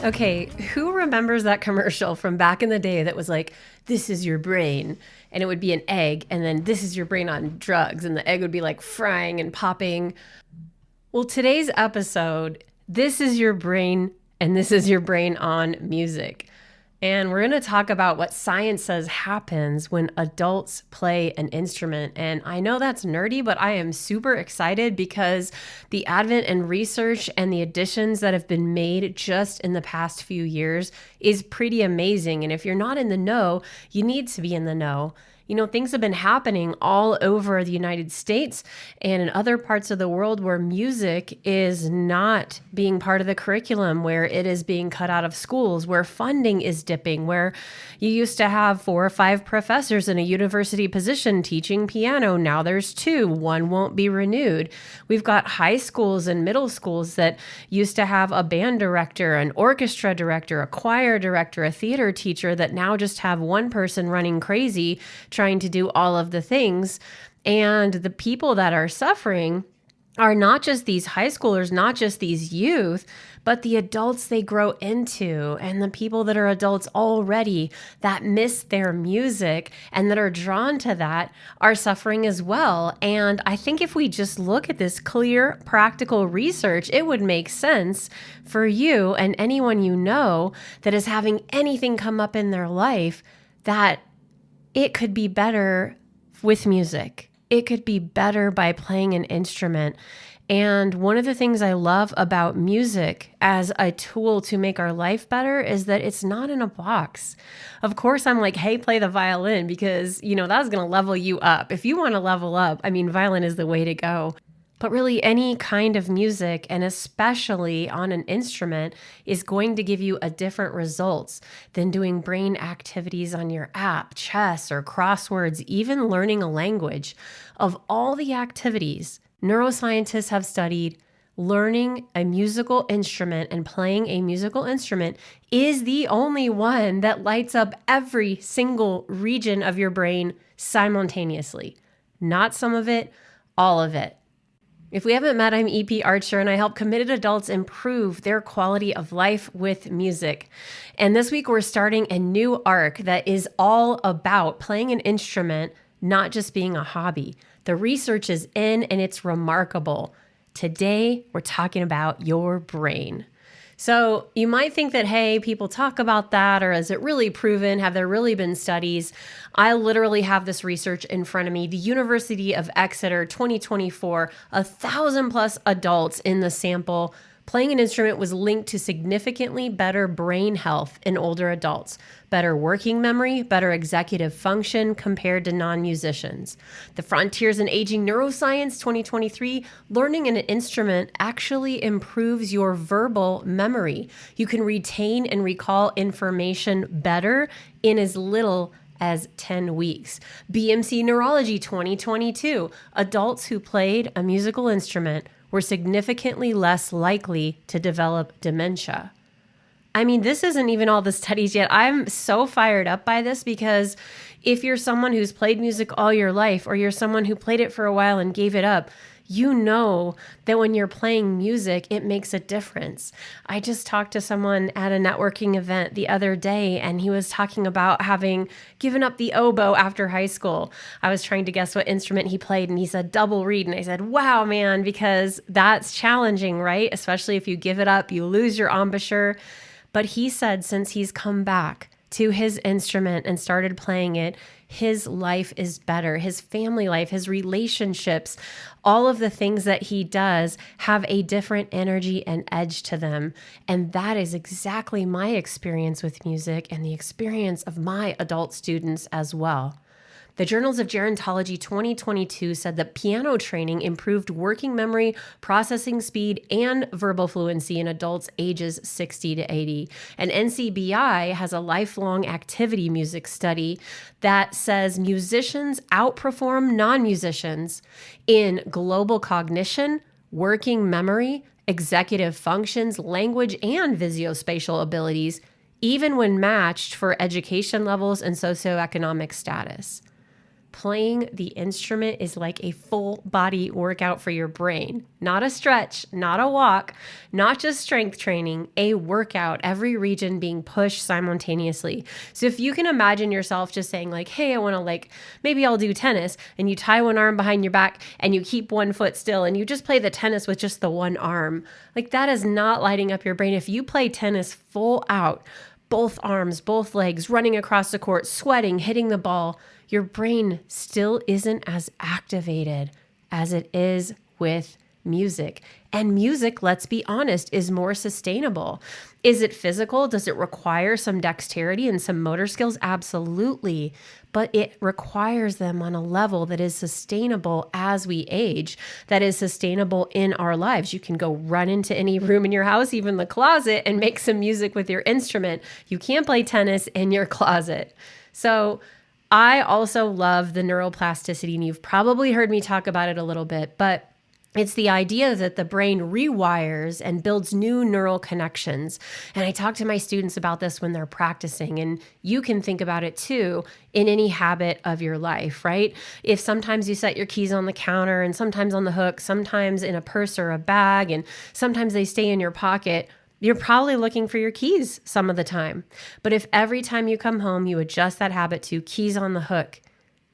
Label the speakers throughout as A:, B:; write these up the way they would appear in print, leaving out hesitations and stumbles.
A: Okay, who remembers that commercial from back in the day that was like, this is your brain? And it would be an egg, and then this is your brain on drugs, and the egg would be like frying and popping. Well, today's episode, this is your brain, and this is your brain on music. And we're going to talk about what science says happens when adults play an instrument. And I know that's nerdy, but I am super excited because the advent and research and the additions that have been made just in the past few years is pretty amazing. And if you're not in the know, you need to be in the know. You know, things have been happening all over the United States and in other parts of the world where music is not being part of the curriculum, where it is being cut out of schools, where funding is dipping, where you used to have 4 or 5 professors in a university position teaching piano. Now there's 2. One won't be renewed. We've got high schools and middle schools that used to have a band director, an orchestra director, a choir director, a theater teacher that now just have one person running crazy trying to do all of the things. And the people that are suffering are not just these high schoolers, not just these youth, but the adults they grow into and the people that are adults already that miss their music and that are drawn to that are suffering as well. And I think if we just look at this clear, practical research, it would make sense for you and anyone you know that is having anything come up in their life that it could be better with music. It could be better by playing an instrument. And one of the things I love about music as a tool to make our life better is that it's not in a box. Of course, I'm like, hey, play the violin because, that's going to level you up. If you want to level up, violin is the way to go. But really, any kind of music, and especially on an instrument, is going to give you a different results than doing brain activities on your app, chess, or crosswords, even learning a language. Of all the activities, neuroscientists have studied learning a musical instrument and playing a musical instrument is the only one that lights up every single region of your brain simultaneously. Not some of it, all of it. If we haven't met, I'm EP Archer, and I help committed adults improve their quality of life with music. And this week, we're starting a new arc that is all about playing an instrument, not just being a hobby. The research is in, and it's remarkable. Today, we're talking about your brain. So you might think that, hey, people talk about that, or is it really proven? Have there really been studies? I literally have this research in front of me. The University of Exeter, 2024, 1,000 plus adults in the sample. Playing an instrument was linked to significantly better brain health in older adults, better working memory, better executive function compared to non-musicians. The Frontiers in Aging Neuroscience 2023, learning an instrument actually improves your verbal memory. You can retain and recall information better in as little as 10 weeks. BMC Neurology 2022, adults who played a musical instrument were significantly less likely to develop dementia. This isn't even all the studies yet. I'm so fired up by this because if you're someone who's played music all your life, or you're someone who played it for a while and gave it up, you know that when you're playing music, it makes a difference. I just talked to someone at a networking event the other day, and he was talking about having given up the oboe after high school. I was trying to guess what instrument he played, and he said double reed. And I said, wow, man, because that's challenging, right? Especially if you give it up, you lose your embouchure. But he said since he's come back to his instrument and started playing it, his life is better. His family life, his relationships, all of the things that he does have a different energy and edge to them. And that is exactly my experience with music and the experience of my adult students as well. The Journals of Gerontology 2022 said that piano training improved working memory, processing speed, and verbal fluency in adults ages 60 to 80. And NCBI has a lifelong activity music study that says musicians outperform non-musicians in global cognition, working memory, executive functions, language, and visuospatial abilities, even when matched for education levels and socioeconomic status. Playing the instrument is like a full body workout for your brain. Not a stretch, not a walk, not just strength training, a workout, every region being pushed simultaneously. So if you can imagine yourself just saying like, hey, I want to maybe I'll do tennis, and you tie one arm behind your back and you keep one foot still and you just play the tennis with just the one arm. That is not lighting up your brain. If you play tennis full out, both arms, both legs, running across the court, sweating, hitting the ball, your brain still isn't as activated as it is with music. And music, let's be honest, is more sustainable. Is it physical? Does it require some dexterity and some motor skills? Absolutely. But it requires them on a level that is sustainable as we age, that is sustainable in our lives. You can go run into any room in your house, even the closet, and make some music with your instrument. You can't play tennis in your closet. So I also love the neuroplasticity, and you've probably heard me talk about it a little bit, but it's the idea that the brain rewires and builds new neural connections. And I talk to my students about this when they're practicing, and you can think about it too in any habit of your life, right? If sometimes you set your keys on the counter and sometimes on the hook, sometimes in a purse or a bag, and sometimes they stay in your pocket, you're probably looking for your keys some of the time. But if every time you come home, you adjust that habit to keys on the hook,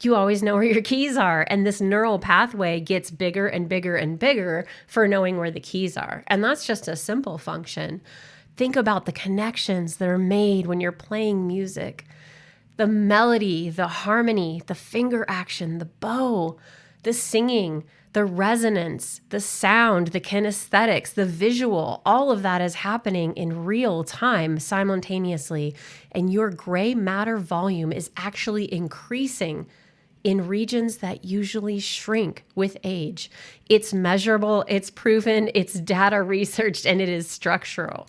A: you always know where your keys are. And this neural pathway gets bigger and bigger and bigger for knowing where the keys are. And that's just a simple function. Think about the connections that are made when you're playing music. The melody, the harmony, the finger action, the bow, the singing, the resonance, the sound, the kinesthetics, the visual, all of that is happening in real time simultaneously. And your gray matter volume is actually increasing in regions that usually shrink with age. It's measurable, it's proven, it's data researched, and it is structural.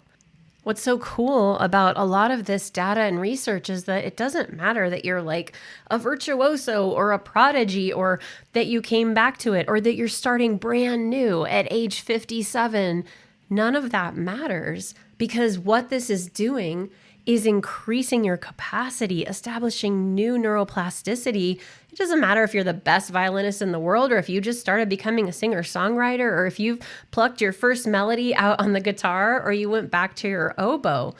A: What's so cool about a lot of this data and research is that it doesn't matter that you're like a virtuoso or a prodigy, or that you came back to it, or that you're starting brand new at age 57. None of that matters, because what this is doing is increasing your capacity, establishing new neuroplasticity. It doesn't matter if you're the best violinist in the world, or if you just started becoming a singer-songwriter, or if you've plucked your first melody out on the guitar, or you went back to your oboe.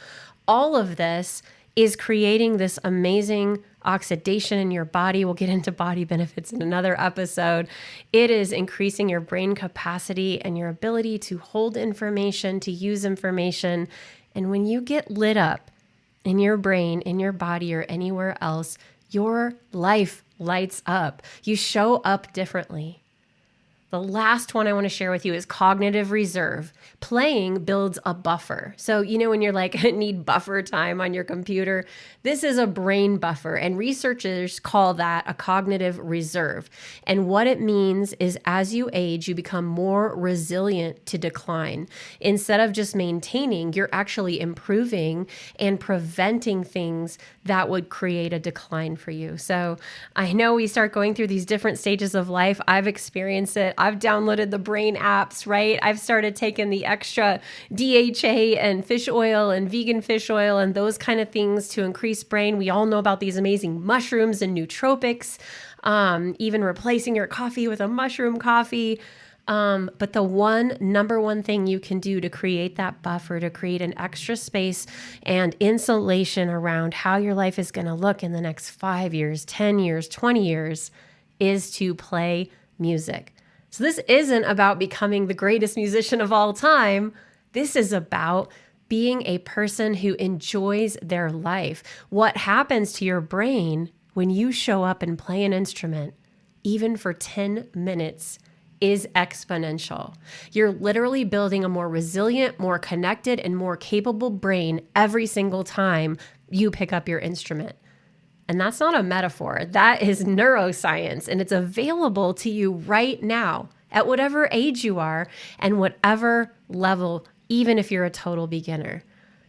A: All of this is creating this amazing oxidation in your body. We'll get into body benefits in another episode. It is increasing your brain capacity and your ability to hold information, to use information. And when you get lit up in your brain, in your body, or anywhere else, your life lights up. You show up differently. The last one I want to share with you is cognitive reserve. Playing builds a buffer. So, when you're like, need buffer time on your computer, this is a brain buffer, and researchers call that a cognitive reserve. And what it means is as you age, you become more resilient to decline. Instead of just maintaining, you're actually improving and preventing things that would create a decline for you. So I know we start going through these different stages of life. I've experienced it. I've downloaded the brain apps, right? I've started taking the extra DHA and fish oil and vegan fish oil and those kind of things to increase brain. We all know about these amazing mushrooms and nootropics, even replacing your coffee with a mushroom coffee. But the number one thing you can do to create that buffer, to create an extra space and insulation around how your life is going to look in the next 5 years, 10 years, 20 years, is to play music. So this isn't about becoming the greatest musician of all time. This is about being a person who enjoys their life. What happens to your brain when you show up and play an instrument, even for 10 minutes, is exponential. You're literally building a more resilient, more connected, and more capable brain every single time you pick up your instrument. And that's not a metaphor. That is neuroscience, and it's available to you right now at whatever age you are and whatever level, even if you're a total beginner.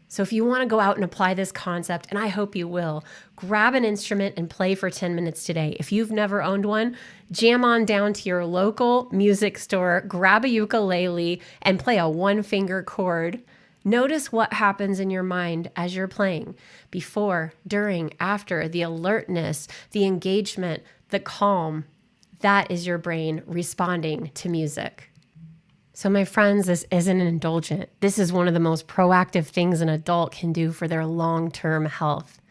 A: So if you want to go out and apply this concept, and I hope you will, grab an instrument and play for 10 minutes today. If you've never owned one, jam on down to your local music store, grab a ukulele, and play a one-finger chord. Notice what happens in your mind as you're playing, before, during, after, the alertness, the engagement, the calm, that is your brain responding to music. So my friends, this isn't an indulgent. This is one of the most proactive things an adult can do for their long-term health.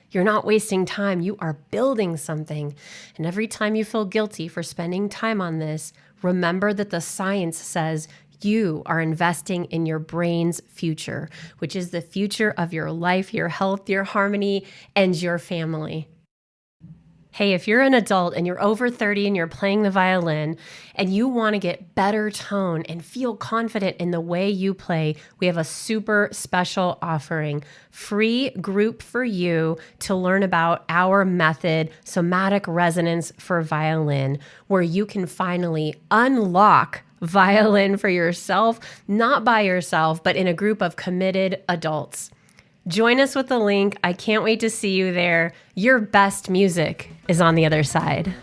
A: You're not wasting time. You are building something. And every time you feel guilty for spending time on this, remember that the science says you are investing in your brain's future, which is the future of your life, your health, your harmony, and your family. Hey, if you're an adult and you're over 30 and you're playing the violin and you want to get better tone and feel confident in the way you play, we have a super special offering. Free group for you to learn about our method, somatic resonance for violin, where you can finally unlock violin for yourself, not by yourself, but in a group of committed adults. Join us with the link. I can't wait to see you there. Your best music is on the other side.